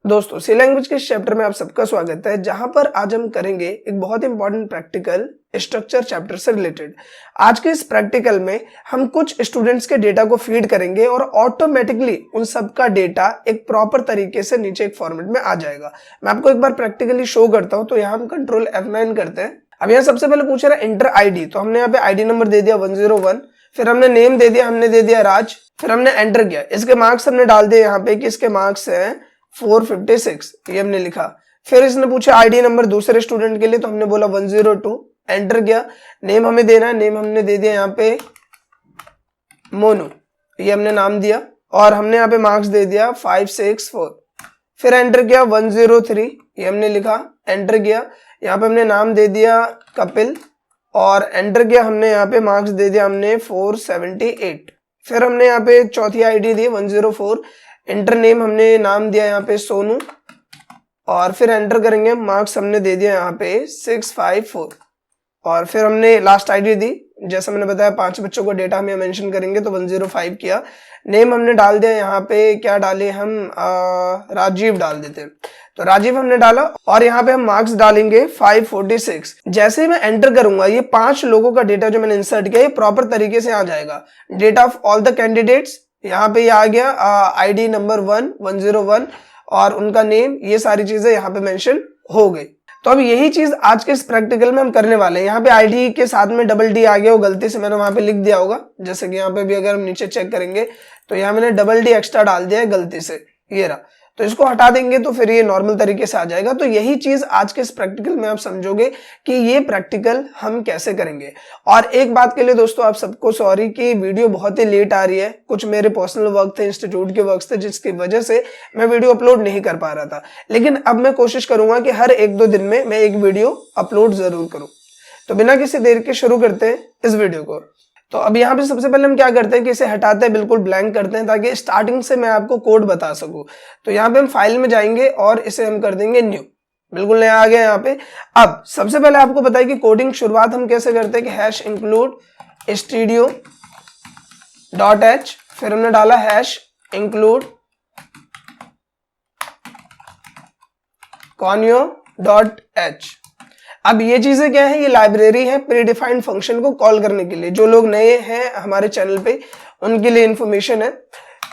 दोस्तों सी लैंग्वेज के इस चैप्टर में आप सबका स्वागत है, जहां पर आज हम करेंगे एक बहुत इंपॉर्टेंट प्रैक्टिकल स्ट्रक्चर चैप्टर से रिलेटेड। आज के इस प्रैक्टिकल में हम कुछ स्टूडेंट्स के डेटा को फीड करेंगे और ऑटोमेटिकली उन सबका डेटा एक प्रॉपर तरीके से नीचे एक फॉर्मेट में आ जाएगा। मैं आपको एक बार प्रैक्टिकली शो करता हूं। तो यहाँ हम कंट्रोल F9 करते हैं। अब यहाँ सबसे पहले पूछ रहा है इंटर आईडी, तो हमने यहाँ पे आईडी नंबर दे दिया 101, फिर हमने नेम दे दिया, हमने दे दिया राज, फिर हमने एंटर किया। इसके मार्क्स हमने डाल दिए यहाँ पे कि इसके मार्क्स है 456, ये हमने लिखा। फिर इसने पूछा आईडी नंबर दूसरे स्टूडेंट के लिए, तो हमने बोला 102, एंटर किया। नेम हमें देना है, नेम हमने दे दिया यहाँ पे मोनू, ये हमने नाम दिया, और हमने यहाँ पे मार्क्स दे दिया 564। फिर एंटर किया 103, ये हमने लिखा, एंटर किया। यहाँ पे हमने नाम दे दिया कपिल, और एंटर किया। हमने यहाँ पे मार्क्स दे दिया हमने 478। फिर हमने यहाँ पे चौथी आईडी दी 104, इंटर नेम हमने नाम दिया यहाँ पे सोनू, और फिर एंटर करेंगे। मार्क्स हमने दे दिया यहाँ पे 654, और फिर हमने लास्ट आईडी दी। जैसा मैंने बताया 5 बच्चों को डेटा हमें मेंशन करेंगे, तो 105 किया। नेम हमने डाल दिया यहाँ पे, क्या डाले हम, राजीव डाल देते हैं, तो राजीव हमने डाला, और यहाँ पे हम मार्क्स डालेंगे 546। जैसे ही मैं एंटर करूंगा, ये 5 लोगों का डेटा जो मैंने इंसर्ट किया ये प्रॉपर तरीके से आ जाएगा। Date of all the candidates यहाँ पे ये आ गया, आईडी नंबर 101 और उनका नेम, ये सारी चीजें यहाँ पे मेंशन हो गई। तो अब यही चीज आज के इस प्रैक्टिकल में हम करने वाले हैं। यहाँ पे आईडी के साथ में डबल डी आ गया, वो गलती से मैंने वहां पे लिख दिया होगा। जैसे कि यहाँ पे भी अगर हम नीचे चेक करेंगे तो यहाँ मैंने डबल डी एक्स्ट्रा डाल दिया है गलती से, ये रहा। तो इसको हटा देंगे तो फिर ये नॉर्मल तरीके से आ जाएगा। तो यही चीज आज के इस प्रैक्टिकल में आप समझोगे कि ये प्रैक्टिकल हम कैसे करेंगे। और एक बात के लिए दोस्तों आप सबको सॉरी कि वीडियो बहुत ही लेट आ रही है। कुछ मेरे पर्सनल वर्क थे, इंस्टीट्यूट के वर्क थे, जिसकी वजह से मैं वीडियो अपलोड नहीं कर पा रहा था। लेकिन अब मैं कोशिश करूंगा कि हर 1-2 दिन में मैं एक वीडियो अपलोड जरूर करूं। तो बिना किसी देर के शुरू करते हैं इस वीडियो को। तो अब यहाँ पे सबसे पहले हम क्या करते हैं कि इसे हटाते हैं, बिल्कुल ब्लैंक करते हैं, ताकि स्टार्टिंग से मैं आपको कोड बता सकूं। तो यहाँ पे हम फाइल में जाएंगे और इसे हम कर देंगे न्यू, बिल्कुल नया आ गया यहाँ पे। अब सबसे पहले आपको बताइए कि कोडिंग शुरुआत हम कैसे करते हैं कि #include studio.h, फिर हमने डाला #include conio.h। अब ये चीजें क्या है, ये लाइब्रेरी है प्री डिफाइंड फंक्शन को कॉल करने के लिए। जो लोग नए हैं हमारे चैनल पे उनके लिए इंफॉर्मेशन है।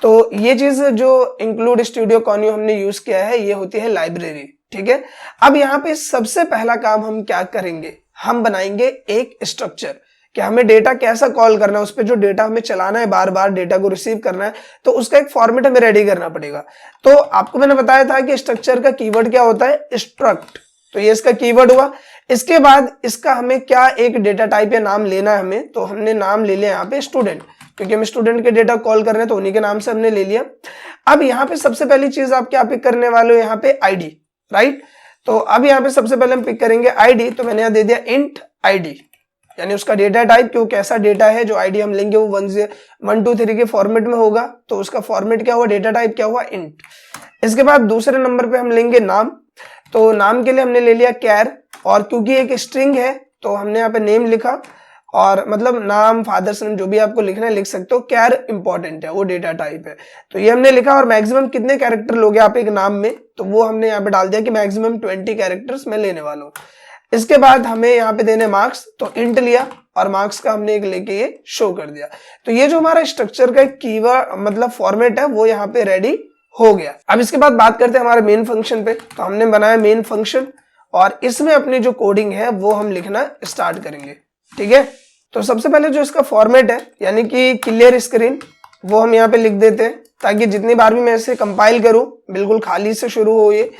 तो ये चीज जो इंक्लूड स्टूडियो कॉन्यो हमने यूज किया है, ये होती है लाइब्रेरी, ठीक है। अब यहाँ पे सबसे पहला काम हम क्या करेंगे, हम बनाएंगे एक स्ट्रक्चर कि हमें डेटा कैसा कॉल करना है, उस पर जो डेटा हमें चलाना है, बार बार डेटा को रिसीव करना है, तो उसका एक फॉर्मेट हमें रेडी करना पड़ेगा। तो आपको मैंने बताया था कि स्ट्रक्चर का कीवर्ड क्या होता है, स्ट्रक्ट। तो ये इसका कीवर्ड हुआ। इसके बाद इसका हमें क्या एक डेटा टाइप या नाम लेना है हमें, तो हमने नाम ले लिया यहाँ पे स्टूडेंट, क्योंकि हम स्टूडेंट के डेटा कॉल कर रहे हैं तो उन्हीं के नाम से हमने ले लिया। अब यहाँ पे सबसे पहली चीज आप क्या पिक करने वाले हो, यहाँ पे आईडी, राइट। तो अब यहाँ पे सबसे पहले हम पिक करेंगे आईडी, तो मैंने यहाँ दे दिया इंट आईडी, यानी उसका डेटा टाइप, क्यों कैसा डेटा है जो आईडी हम लेंगे वो 1 2 3 के फॉर्मेट में होगा, तो उसका फॉर्मेट क्या हुआ, डेटा टाइप क्या हुआ, इंट। इसके बाद दूसरे नंबर पे हम लेंगे नाम, तो नाम के लिए हमने ले लिया कैर, और क्योंकि एक स्ट्रिंग है तो हमने यहाँ पे नेम लिखा, और मतलब नाम, फादर्स नेम, जो भी आपको लिखना है लिख सकते हो। कैर इंपॉर्टेंट है, वो डेटा टाइप है, तो ये हमने लिखा। और मैक्सिमम कितने कैरेक्टर लोगे आप एक नाम में, तो वो हमने यहाँ पे डाल दिया कि मैक्सिमम 20 कैरेक्टर्स मैं लेने वाला हूँ। इसके बाद हमें यहाँ पे देने मार्क्स, तो इंट लिया और मार्क्स का हमने एक लेके ये शो कर दिया। तो ये जो हमारा स्ट्रक्चर का कीवर्ड मतलब फॉर्मेट है वो यहाँ पे रेडी हो गया। अब इसके बाद बात करते हैं हमारे मेन फंक्शन पे। तो हमने बनाया मेन फंक्शन, और इसमें अपनी जो कोडिंग है वो हम लिखना स्टार्ट करेंगे, ठीक है। तो सबसे पहले जो इसका फॉर्मेट है, यानी कि क्लियर स्क्रीन, वो हम यहाँ पे लिख देते हैं, ताकि जितनी बार भी मैं इसे कंपाइल करूं बिल्कुल खाली से शुरू हो ये,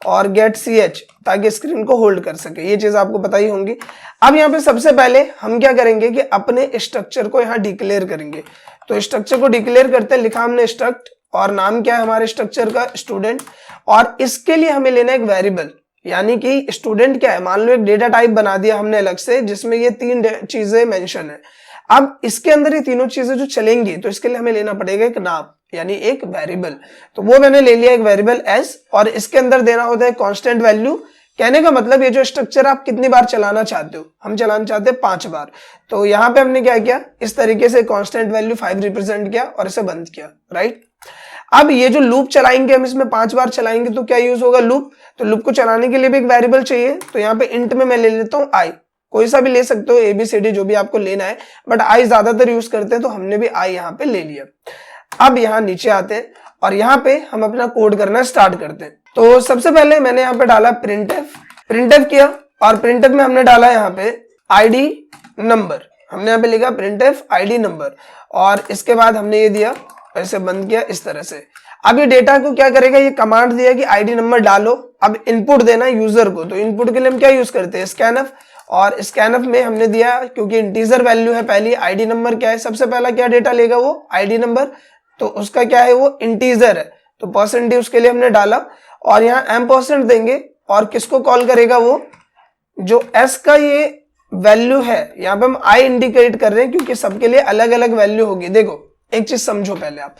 और गेट ch, ताकि स्क्रीन को होल्ड कर सके। ये चीज आपको पता ही होंगी। अब यहाँ पे सबसे पहले हम क्या करेंगे कि अपने स्ट्रक्चर को यहाँ डिक्लेयर करेंगे। तो स्ट्रक्चर को डिक्लेयर करते हैं, लिखा हमने स्ट्रक्ट, और नाम क्या है हमारे स्ट्रक्चर का, स्टूडेंट। और इसके लिए हमें लेना एक वेरिएबल, यानी कि स्टूडेंट क्या है, मान लो एक डेटा टाइप बना दिया हमने अलग से, जिसमें ये 3 चीजें मेंशन है। अब इसके अंदर ये तीनों चीजें जो चलेंगी, तो इसके लिए हमें लेना पड़ेगा एक नाम, यानी एक वेरिएबल। तो वो मैंने ले लिया एक वेरिएबल s, और इसके अंदर देना होता है कांस्टेंट वैल्यू। कहने का मतलब ये जो स्ट्रक्चर आप कितनी बार चलाना चाहते हो, हम चलाना चाहते हैं 5 बार। तो यहाँ पे हमने क्या किया, इस तरीके से कांस्टेंट वैल्यू 5 रिप्रेजेंट किया और इसे बंद किया, राइट। अब ये जो लूप चलाएंगे हम, इसमें 5 बार चलाएंगे तो क्या यूज होगा, लूप। तो लूप को चलाने के लिए भी एक वेरिएबल चाहिए, तो यहाँ पे इंट में मैं ले लेता हूँ आई, कोई सा भी ले सकते हो, ABCD जो भी आपको लेना है, बट आई ज्यादातर यूज करते हैं तो हमने भी आई यहाँ पे ले लिया। अब यहाँ नीचे आते हैं और यहाँ पे हम अपना कोड करना स्टार्ट करते हैं। तो सबसे पहले मैंने यहाँ पे डाला प्रिंटफ किया, और प्रिंटफ में हमने डाला यहाँ पे आईडी नंबर, हमने यहाँ पे लिखा प्रिंटफ आईडी नंबर, और इसके बाद हमने ये दिया, ऐसे बंद किया इस तरह से। अब ये डेटा को क्या करेगा, ये कमांड दिया कि आईडी नंबर डालो, अब इनपुट देना यूजर को, तो इनपुट के लिए हम क्या यूज करते हैं, स्कैनफ, और स्कैनफ में हमने दिया क्योंकि इंटीजर वैल्यू है पहली, आईडी नंबर क्या है, सबसे पहला क्या डेटा लेगा वो आईडी नंबर, तो उसका क्या है वो इंटीजर है, तो परसेंटेज उसके लिए हमने डाला, और यहाँ एम% देंगे, और किसको कॉल करेगा वो जो एस का ये वैल्यू है, यहाँ पे हम आई इंडिकेट कर रहे हैं क्योंकि सबके लिए अलग अलग वैल्यू होगी। देखो एक चीज समझो पहले आप,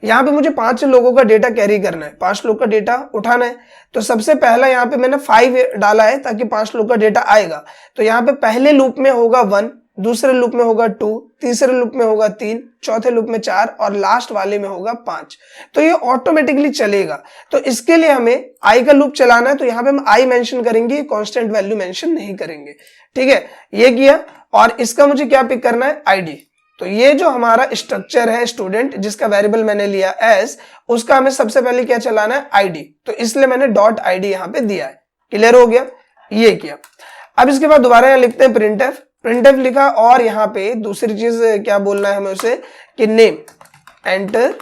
यहाँ पे मुझे 5 लोगों का डेटा कैरी करना है, 5 लोग का डेटा उठाना है, तो सबसे पहला यहाँ पे मैंने 5 डाला है ताकि 5 लोग का डेटा आएगा। तो यहाँ पे पहले लूप में होगा 1, दूसरे लूप में होगा 2, तीसरे लूप में होगा 3, चौथे लूप में 4, और लास्ट वाले में होगा 5। तो ये ऑटोमेटिकली चलेगा। तो इसके लिए हमें आई का लूप चलाना है, तो यहाँ पे हम आई मेंशन करेंगे, कांस्टेंट वैल्यू मेंशन नहीं करेंगे। ठीक है, ये किया, और इसका मुझे क्या पिक करना है, आईडी। तो ये जो हमारा स्ट्रक्चर है स्टूडेंट, जिसका वेरिएबल मैंने लिया एस, उसका हमें सबसे पहले क्या चलाना है, आईडी, तो इसलिए मैंने डॉट आईडी यहाँ पे दिया है। क्लियर हो गया, ये किया। अब इसके बाद दोबारा यहाँ लिखते हैं प्रिंटफ लिखा, और यहाँ पे दूसरी चीज क्या बोलना है हमें उसे कि नेम, एंटर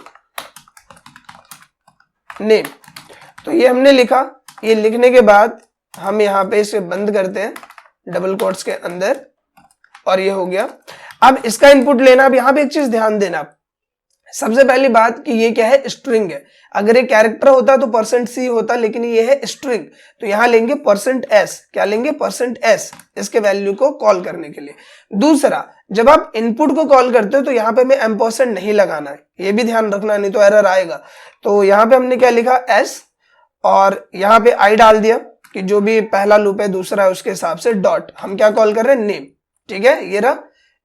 नेम, तो ये हमने लिखा। ये लिखने के बाद हम यहाँ पे इसे बंद करते हैं डबल कोट्स के अंदर, और ये हो गया। अब इसका इनपुट लेना, अब यहाँ पे एक चीज ध्यान देना, सबसे पहली बात कि ये क्या है, स्ट्रिंग है। अगर ये कैरेक्टर होता तो %C होता, लेकिन ये है स्ट्रिंग, तो यहाँ लेंगे %S, क्या लेंगे, %S, इसके वैल्यू को कॉल करने के लिए। दूसरा, जब आप इनपुट को कॉल करते हो तो यहाँ पे हमें एम्परसेंड नहीं लगाना है, ये भी ध्यान रखना, नहीं तो एरर आएगा। तो यहाँ पे हमने क्या लिखा, S, और यहाँ पे आई डाल दिया कि जो भी पहला लूप है दूसरा है उसके हिसाब से, डॉट, हम क्या कॉल कर रहे हैं, नेम। ठीक है, ये रहा,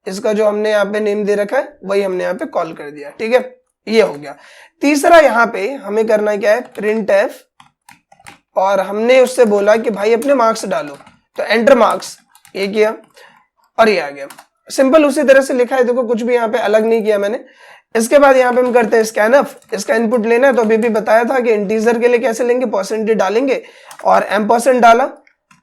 इसका जो हमने यहाँ पे नेम दे रखा है वही हमने यहाँ पे कॉल कर दिया। ठीक है, ये हो गया। तीसरा यहाँ पे हमें करना क्या है, प्रिंटफ, और हमने उससे बोला कि भाई अपने मार्क्स डालो, तो एंटर मार्क्स, ये किया और ये आ गया। सिंपल उसी तरह से लिखा है, देखो कुछ भी यहाँ पे अलग नहीं किया मैंने। इसके बाद यहाँ पे हम करते हैं स्कैनफ, इसका इनपुट लेना है, तो अभी भी बताया था कि इंटीजर के लिए कैसे लेंगे, परसेंटेज डालेंगे, और एम% डाला,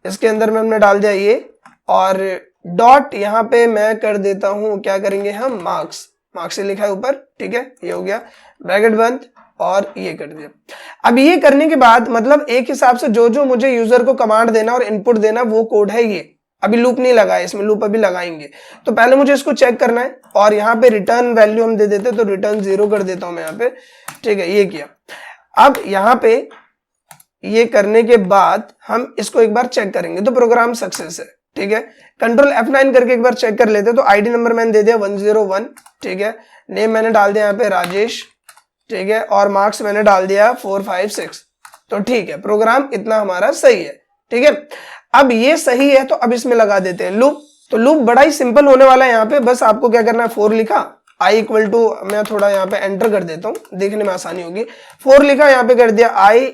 इसके अंदर में हमने डाल दिया ये, और डॉट यहाँ पे मैं कर देता हूं, क्या करेंगे हम, मार्क्स से लिखा है ऊपर। ठीक है, ये हो गया, ब्रैकेट बंद, और ये कर दिया। अब ये करने के बाद मतलब एक हिसाब से जो जो मुझे यूजर को कमांड देना और इनपुट देना वो कोड है ये। अभी लूप नहीं लगाया, इसमें लूप अभी लगाएंगे। तो पहले मुझे इसको चेक करना है, और यहाँ पे रिटर्न वैल्यू हम दे देते, तो रिटर्न 0 कर देता हूं मैं यहाँ पे। ठीक है, ये किया। अब यहाँ पे ये करने के बाद हम इसको एक बार चेक करेंगे, तो प्रोग्राम सक्सेस है। ठीक है, कंट्रोल F9 करके एक बार चेक कर लेते। तो आईडी नंबर मैंने दे दिया 101। ठीक है, नेम मैंने डाल दिया यहाँ पे राजेश। ठीक है, और मार्क्स मैंने डाल दिया 456। तो ठीक है, प्रोग्राम इतना हमारा सही है। ठीक है, अब ये सही है, तो अब इसमें लगा देते हैं लूप। तो लूप बड़ा ही सिंपल होने वाला है। यहाँ पे बस आपको क्या करना है, 4 लिखा, i इक्वल टू, मैं थोड़ा यहाँ पे एंटर कर देता हूँ, देखने में आसानी होगी। 4 लिखा, यहाँ पे कर दिया i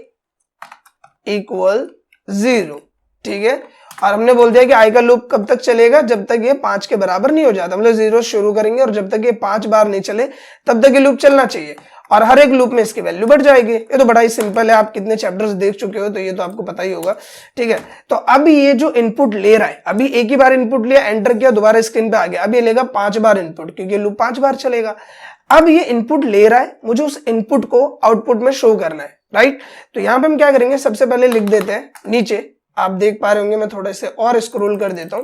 इक्वल 0। ठीक है, और हमने बोल दिया कि आई का लूप कब तक चलेगा, जब तक ये 5 के बराबर नहीं हो जाता, मतलब 0 शुरू करेंगे और जब तक ये 5 बार नहीं चले तब तक ये लूप चलना चाहिए, और हर एक लूप में इसकी वैल्यू बढ़ जाएगी। ये तो बड़ा ही सिंपल है, आप कितने चैप्टर्स देख चुके हो तो ये तो आपको पता ही होगा। ठीक है, तो अब ये जो इनपुट ले रहा है, अभी एक ही बार इनपुट लिया, एंटर किया, दोबारा स्क्रीन पे आ गया। अब ये लेगा 5 बार इनपुट, क्योंकि लूप 5 बार चलेगा। अब ये इनपुट ले रहा है, मुझे उस इनपुट को आउटपुट में शो करना है, राइट। तो यहाँ पे हम क्या करेंगे, सबसे पहले लिख देते हैं नीचे, आप देख पा रहे होंगे, मैं थोड़े से और स्क्रॉल कर देता हूं।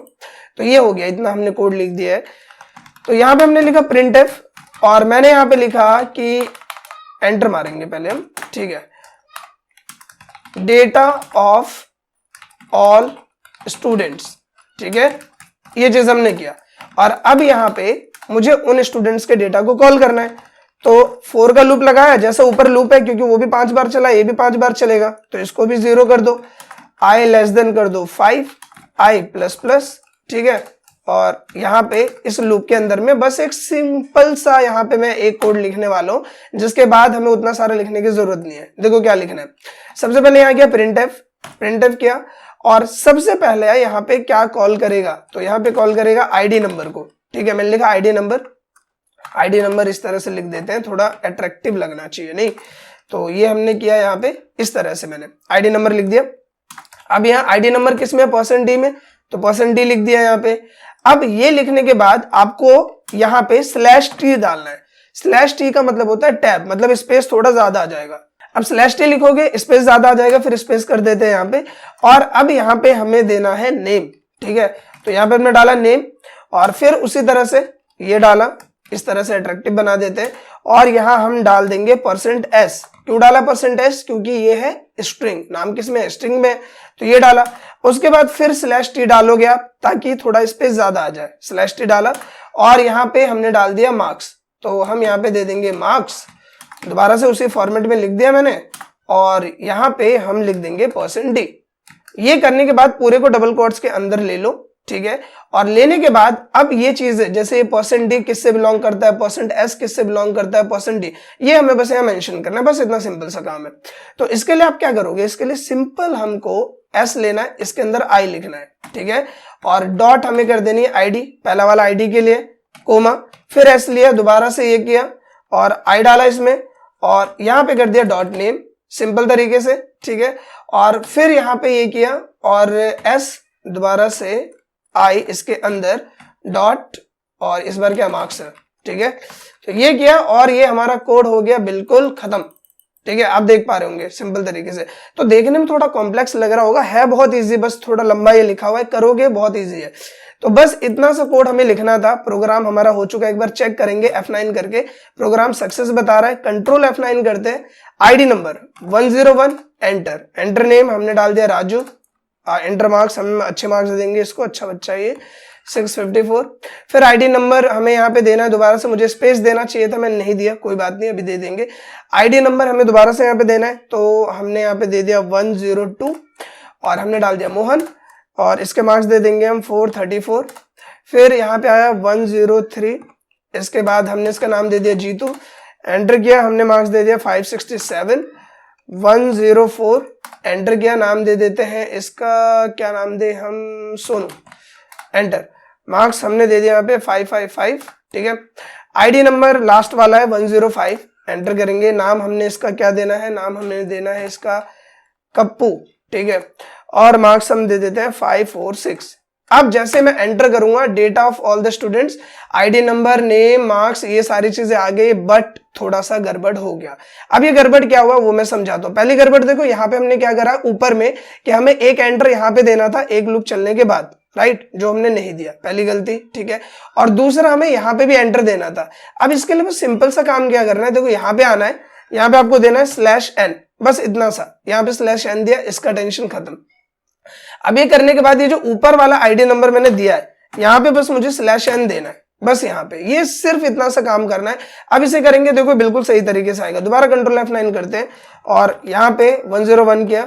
तो ये हो गया, इतना हमने कोड लिख दिया है। तो यहाँ पे हमने लिखा प्रिंटफ, और मैंने यहाँ पे लिखा कि एंटर मारेंगे पहले हम। ठीक है, डेटा ऑफ ऑल स्टूडेंट्स। ठीक है, ये चीज हमने किया, और अब यहाँ पे मुझे उन स्टूडेंट्स के डेटा को कॉल करना है। तो 4 का लूप लगाया, जैसा ऊपर लूप है, क्योंकि वो भी 5 बार चला, ये भी 5 बार चलेगा, तो इसको भी 0 कर दो। i लेस देन कर दो 5, i प्लस प्लस। ठीक है, और यहाँ पे इस लूप के अंदर में बस एक सिंपल सा यहाँ पे मैं एक कोड लिखने वाला हूँ, जिसके बाद हमें उतना सारा लिखने की जरूरत नहीं है। देखो क्या लिखना है। सबसे पहले यहाँ किया प्रिंटफ किया, और सबसे पहले यहाँ पे क्या कॉल करेगा, तो यहाँ पे कॉल करेगा आईडी नंबर को। ठीक है, मैंने लिखा आईडी नंबर इस तरह से लिख देते हैं, थोड़ा अट्रैक्टिव लगना चाहिए नहीं, तो ये हमने किया यहाँ पे इस तरह से मैंने आईडी नंबर लिख दिया। अब यहाँ आईडी नंबर किस में, %d में, तो %d लिख दिया यहाँ पे। अब ये लिखने के बाद आपको यहाँ पे /t डालना है। /t का मतलब होता है टैब, मतलब स्पेस थोड़ा ज्यादा आ जाएगा। अब /t लिखोगे स्पेस ज्यादा आ जाएगा, फिर स्पेस कर देते हैं यहाँ पे। और अब यहाँ पे हमें देना है नेम। ठीक है, तो यहाँ पे हमने डाला नेम, और फिर उसी तरह से ये डाला, इस तरह से अट्रैक्टिव बना देते हैं। और यहाँ हम डाल देंगे %s। क्यों डाला %s, क्योंकि ये है स्ट्रिंग, नाम किसमें है, स्ट्रिंग में, तो ये डाला। उसके बाद फिर /t डालोगे आप, ताकि थोड़ा स्पेस ज्यादा आ जाए। /t डाला, और यहाँ पे हमने डाल दिया मार्क्स, तो हम यहाँ पे दे देंगे मार्क्स। दोबारा से उसी फॉर्मेट में लिख दिया मैंने, और यहाँ पे हम लिख देंगे %d। ये करने के बाद पूरे को डबल कोट्स के अंदर ले लो। ठीक है, और लेने के बाद अब ये चीज जैसे ये %d किससे बिलोंग करता है, %s किससे बिलोंग करता है, %d, ये हमें बस यहाँ मेंशन करना है। बस इतना सिंपल सा काम है। तो इसके लिए आप क्या करोगे, इसके लिए सिंपल हमको s लेना है, इसके अंदर i लिखना है। ठीक है, और डॉट हमें कर देनी है id, पहला वाला id के लिए, कोमा, फिर s लिया, दोबारा से ये किया और i डाला इसमें, और यहाँ पे कर दिया डॉट नेम, सिंपल तरीके से। ठीक है, और फिर यहाँ पे ये किया, और s दोबारा से i इसके अंदर डॉट, और इस बार क्या मार्क्स है। ठीक है, तो ये किया, और ये हमारा कोड हो गया बिल्कुल खत्म। ठीक है, आप देख पा रहे होंगे सिंपल तरीके से। तो देखने में थोड़ा कॉम्प्लेक्स लग रहा होगा, है बहुत इजी, बस थोड़ा लंबा ये लिखा हुआ है, करोगे बहुत इजी है। तो बस इतना सा कोड हमें लिखना था। प्रोग्राम हमारा हो चुका है, एक बार चेक करेंगे F9 करके, प्रोग्राम सक्सेस बता रहा है। कंट्रोल F9 करते हैं, आईडी नंबर 101, एंटर नेम हमने डाल दिया राजू, एंटर मार्क्स हम अच्छे मार्क्स देंगे इसको, अच्छा बच्चा ये 654। फिर आईडी नंबर हमें यहाँ पे देना है, दोबारा से मुझे स्पेस देना चाहिए था, मैंने नहीं दिया, कोई बात नहीं, अभी दे देंगे। आईडी नंबर हमें दोबारा से यहाँ पे देना है, तो हमने यहाँ पे दे दिया 102, और हमने डाल दिया मोहन, और इसके मार्क्स दे देंगे हम 434। फिर यहाँ पे आया 103, इसके बाद हमने इसका नाम दे दिया जीतू, एंटर किया, हमने मार्क्स दे दिया 567। 104 एंटर किया, नाम दे देते हैं इसका, क्या नाम दे हम, सोनू, एंटर, मार्क्स हमने दे दिया यहाँ पे 555। ठीक है, आईडी नंबर लास्ट वाला है 105, एंटर करेंगे। नाम हमने इसका क्या देना है, नाम हमने देना है इसका कप्पू। ठीक है, और मार्क्स हम दे देते हैं 546। अब जैसे मैं एंटर करूंगा, data of all the students, ID number, name, marks, ये सारी चीजें आ गई, बट थोड़ा सा गड़बड़ हो गया। अब ये गड़बड़ क्या हुआ वो मैं समझाता हूँ। पहली गड़बड़ देखो, यहाँ पे हमने क्या करा, ऊपर में कि हमें एक एंटर यहाँ पे देना था एक लूप चलने के बाद, राइट, जो हमने नहीं दिया, पहली गलती। ठीक है, और दूसरा हमें यहाँ पे भी एंटर देना था। अब इसके लिए बस सिंपल सा काम क्या करना है, देखो यहाँ पे आना है, यहाँ पे आपको देना है /n, बस इतना सा, यहाँ पे /n दिया, इसका टेंशन खत्म। अब ये करने के बाद ये जो ऊपर वाला आईडी नंबर मैंने दिया है, यहाँ पे बस मुझे /n देना है, बस यहाँ पे, ये सिर्फ इतना सा काम करना है। अब इसे करेंगे, देखो बिल्कुल सही तरीके से आएगा। दोबारा कंट्रोल F9 करते हैं, और यहाँ पे 101 किया,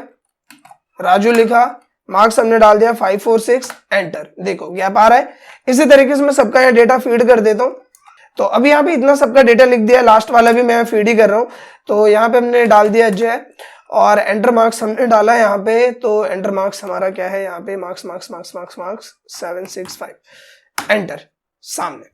राजू लिखा, मार्क्स हमने डाल दिया 546, एंटर, देखो गैप आ रहा है। इसी तरीके से मैं सबका यहाँ डेटा फीड कर देता हूँ। तो अभी यहाँ पे इतना सबका डेटा लिख दिया, लास्ट वाला भी मैं फीड ही कर रहा हूँ। तो यहाँ पे हमने डाल दिया जय, और एंटर मार्क्स हमने डाला यहाँ पे, तो एंटर मार्क्स हमारा क्या है, यहाँ पे मार्क्स 765, एंटर, सामने।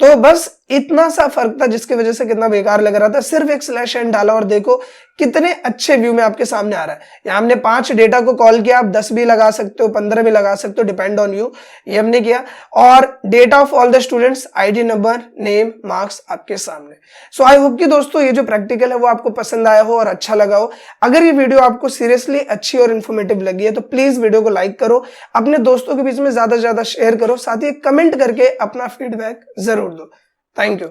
तो बस इतना सा फर्क था, जिसकी वजह से कितना बेकार लग रहा था। सिर्फ एक /n डाला, और देखो कितने अच्छे व्यू में आपके सामने आ रहा है। यहाँ हमने 5 डेटा को कॉल किया, आप 10 भी लगा सकते हो, 15 भी लगा सकते हो, डिपेंड ऑन यू, ये हमने किया। और data of all the students, ID number, name, marks आपके सामने। सो आई होप कि दोस्तों ये जो प्रैक्टिकल है वो आपको पसंद आया हो और अच्छा लगा हो। अगर ये वीडियो आपको सीरियसली अच्छी और इन्फॉर्मेटिव लगी है तो प्लीज वीडियो को लाइक करो, अपने दोस्तों के बीच में ज्यादा से ज्यादा शेयर करो, साथ ही कमेंट करके अपना फीडबैक जरूर दो। Thank you.